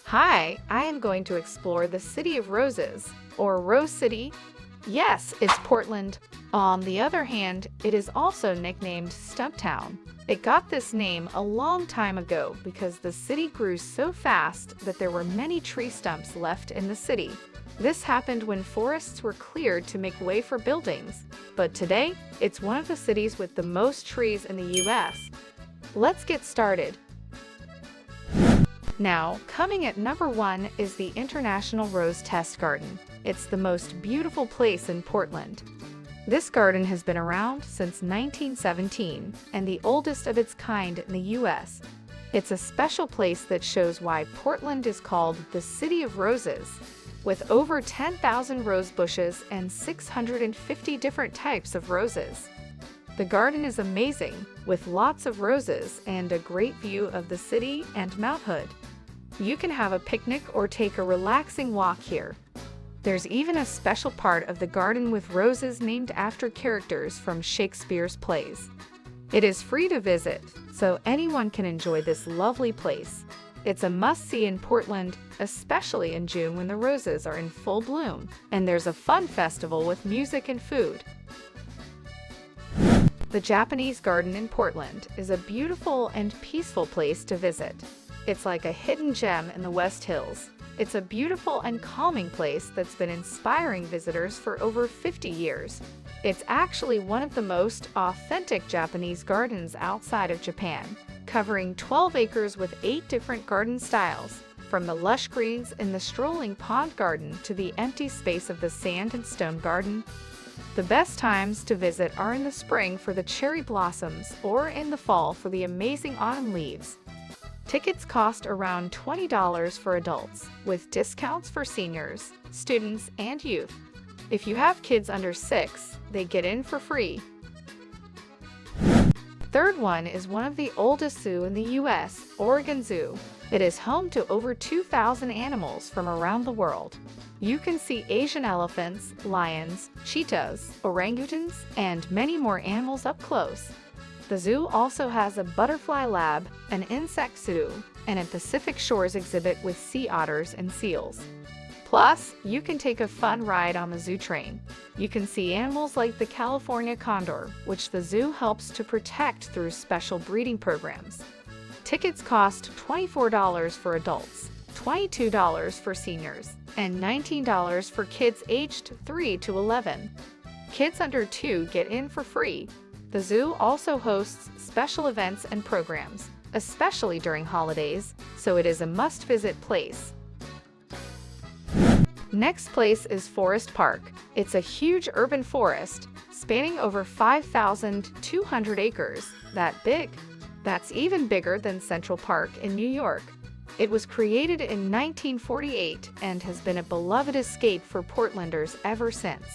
Hi, I am going to explore the City of Roses, or Rose City. Yes, it's Portland. On the other hand, it is also nicknamed Stumptown. It got this name a long time ago because the city grew so fast that there were many tree stumps left in the city. This happened when forests were cleared to make way for buildings, but today, it's one of the cities with the most trees in the US. Let's get started. Now, coming at number 1 is the International Rose Test Garden. It's the most beautiful place in Portland. This garden has been around since 1917 and the oldest of its kind in the US. It's a special place that shows why Portland is called the City of Roses. With over 10,000 rose bushes and 650 different types of roses. The garden is amazing, with lots of roses and a great view of the city and Mount Hood. You can have a picnic or take a relaxing walk here. There's even a special part of the garden with roses named after characters from Shakespeare's plays. It is free to visit, so anyone can enjoy this lovely place. It's a must-see in Portland, especially in June when the roses are in full bloom, and there's a fun festival with music and food. The Japanese Garden in Portland is a beautiful and peaceful place to visit. It's like a hidden gem in the West Hills. It's a beautiful and calming place that's been inspiring visitors for over 50 years. It's actually one of the most authentic Japanese gardens outside of Japan, covering 12 acres with 8 different garden styles, from the lush greens in the strolling pond garden to the empty space of the sand and stone garden. The best times to visit are in the spring for the cherry blossoms or in the fall for the amazing autumn leaves. Tickets cost around $20 for adults, with discounts for seniors, students, and youth. If you have kids under 6, they get in for free. Third one is one of the oldest zoos in the US, Oregon Zoo. It is home to over 2,000 animals from around the world. You can see Asian elephants, lions, cheetahs, orangutans, and many more animals up close. The zoo also has a butterfly lab, an insect zoo, and a Pacific Shores exhibit with sea otters and seals. Plus, you can take a fun ride on the zoo train. You can see animals like the California condor, which the zoo helps to protect through special breeding programs. Tickets cost $24 for adults, $22 for seniors, and $19 for kids aged 3 to 11. Kids under 2 get in for free. The zoo also hosts special events and programs, especially during holidays, so it is a must-visit place. Next place is Forest Park. It's a huge urban forest, spanning over 5,200 acres. That big. That's even bigger than Central Park in New York. It was created in 1948 and has been a beloved escape for Portlanders ever since.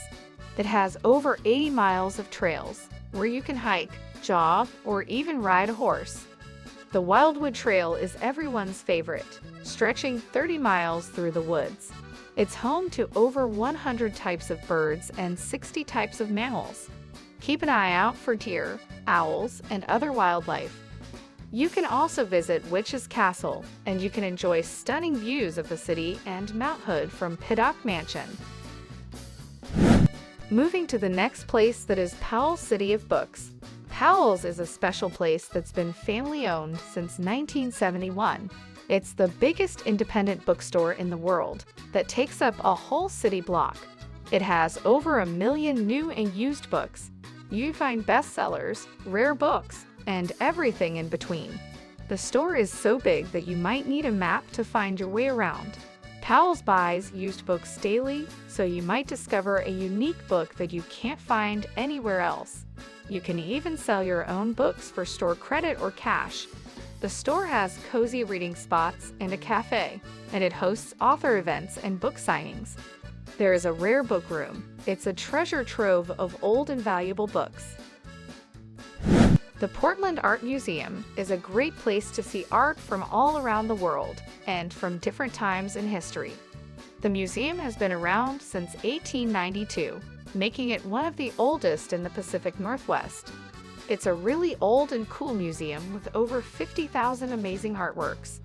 It has over 80 miles of trails, where you can hike, jog, or even ride a horse. The Wildwood Trail is everyone's favorite, stretching 30 miles through the woods. It's home to over 100 types of birds and 60 types of mammals. Keep an eye out for deer, owls, and other wildlife. You can also visit Witch's Castle, and you can enjoy stunning views of the city and Mount Hood from Piddock Mansion. Moving to the next place that is Powell City of Books. Powell's is a special place that's been family-owned since 1971. It's the biggest independent bookstore in the world that takes up a whole city block. It has over 1 million new and used books. You find bestsellers, rare books, and everything in between. The store is so big that you might need a map to find your way around. Powell's buys used books daily, so you might discover a unique book that you can't find anywhere else. You can even sell your own books for store credit or cash. The store has cozy reading spots and a cafe, and it hosts author events and book signings. There is a rare book room. It's a treasure trove of old and valuable books. The Portland Art Museum is a great place to see art from all around the world and from different times in history. The museum has been around since 1892, making it one of the oldest in the Pacific Northwest. It's a really old and cool museum with over 50,000 amazing artworks.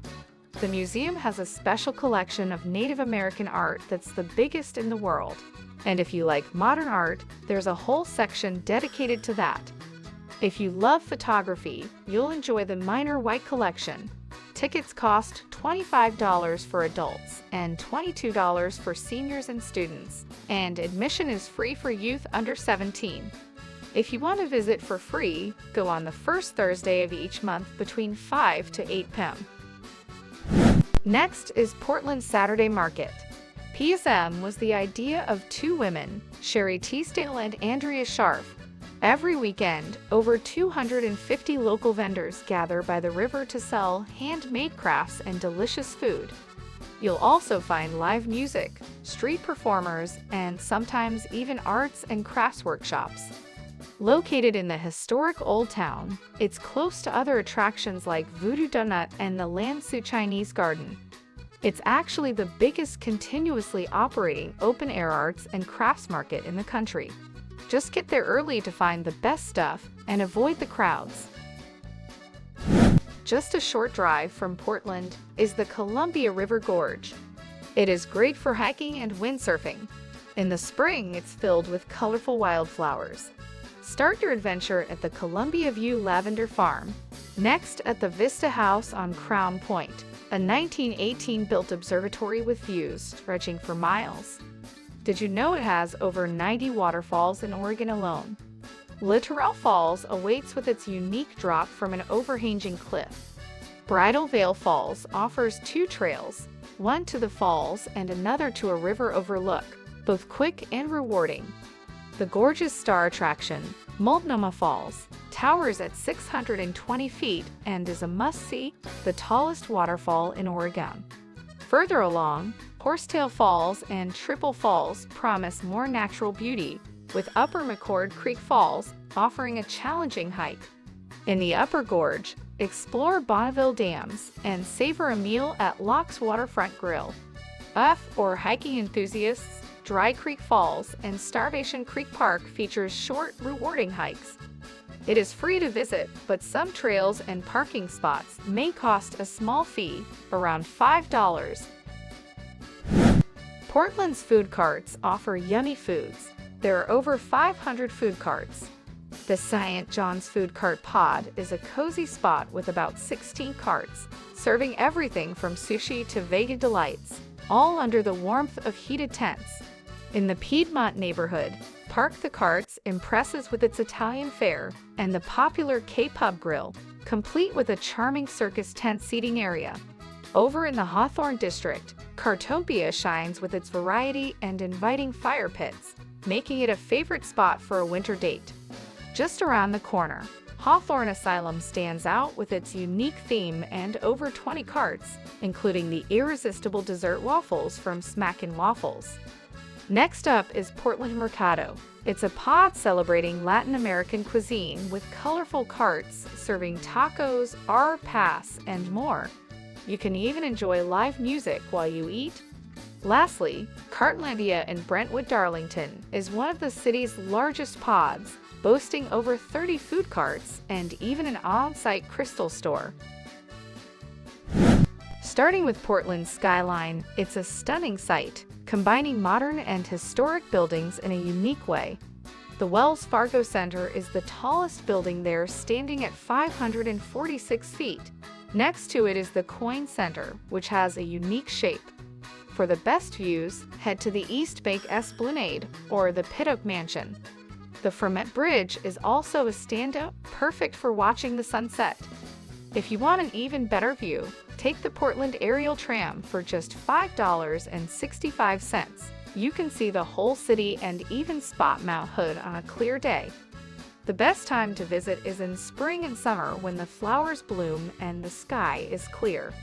The museum has a special collection of Native American art that's the biggest in the world. And if you like modern art, there's a whole section dedicated to that. If you love photography, you'll enjoy the Minor White Collection. Tickets cost $25 for adults and $22 for seniors and students, and admission is free for youth under 17. If you want to visit for free, go on the first Thursday of each month between 5 to 8 p.m. Next is Portland Saturday Market. PSM was the idea of two women, Sherry Teasdale and Andrea Scharf. Every weekend, over 250 local vendors gather by the river to sell handmade crafts and delicious food. You'll also find live music, street performers, and sometimes even arts and crafts workshops. Located in the historic Old Town, it's close to other attractions like Voodoo Donut and the Lansu Chinese Garden. It's actually the biggest continuously operating open-air arts and crafts market in the country. Just get there early to find the best stuff and avoid the crowds. Just a short drive from Portland is the Columbia River Gorge. It is great for hiking and windsurfing. In the spring, it's filled with colorful wildflowers. Start your adventure at the Columbia View Lavender Farm. Next, at the Vista House on Crown Point, a 1918-built observatory with views stretching for miles. Did you know it has over 90 waterfalls in Oregon alone? Littoral Falls awaits with its unique drop from an overhanging cliff. Bridal Veil Falls offers two trails, one to the falls and another to a river overlook, both quick and rewarding. The gorge's star attraction, Multnomah Falls, towers at 620 feet and is a must-see, the tallest waterfall in Oregon. Further along, Horsetail Falls and Triple Falls promise more natural beauty, with Upper McCord Creek Falls offering a challenging hike. In the Upper Gorge, explore Bonneville Dams and savor a meal at Locke's Waterfront Grill. For hiking enthusiasts, Dry Creek Falls and Starvation Creek Park features short, rewarding hikes. It is free to visit, but some trails and parking spots may cost a small fee, around $5. Portland's food carts offer yummy foods. There are over 500 food carts. The St. John's Food Cart Pod is a cozy spot with about 16 carts, serving everything from sushi to vegan delights, all under the warmth of heated tents. In the Piedmont neighborhood, Park the Carts impresses with its Italian fare and the popular K-Pub Grill, complete with a charming circus tent seating area. Over in the Hawthorne district, Cartopia shines with its variety and inviting fire pits, making it a favorite spot for a winter date. Just around the corner, Hawthorne Asylum stands out with its unique theme and over 20 carts, including the irresistible dessert waffles from Smackin' Waffles. Next up is Portland Mercado. It's a pod celebrating Latin American cuisine with colorful carts serving tacos, arepas, and more. You can even enjoy live music while you eat. Lastly, Cartlandia in Brentwood, Darlington is one of the city's largest pods, boasting over 30 food carts and even an on-site crystal store. Starting with Portland's Skyline, it's a stunning sight, combining modern and historic buildings in a unique way. The Wells Fargo Center is the tallest building there, standing at 546 feet. Next to it is the Coyne Center, which has a unique shape. For the best views, head to the East Bank Esplanade or the Pittock Mansion. The Ferment Bridge is also a standout, perfect for watching the sunset. If you want an even better view, take the Portland Aerial Tram for just $5.65. You can see the whole city and even spot Mount Hood on a clear day. The best time to visit is in spring and summer when the flowers bloom and the sky is clear.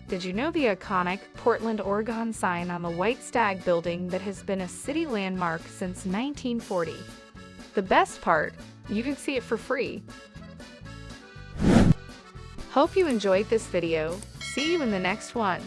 Did you know the iconic Portland, Oregon sign on the White Stag building that has been a city landmark since 1940? The best part, you can see it for free. Hope you enjoyed this video. See you in the next one.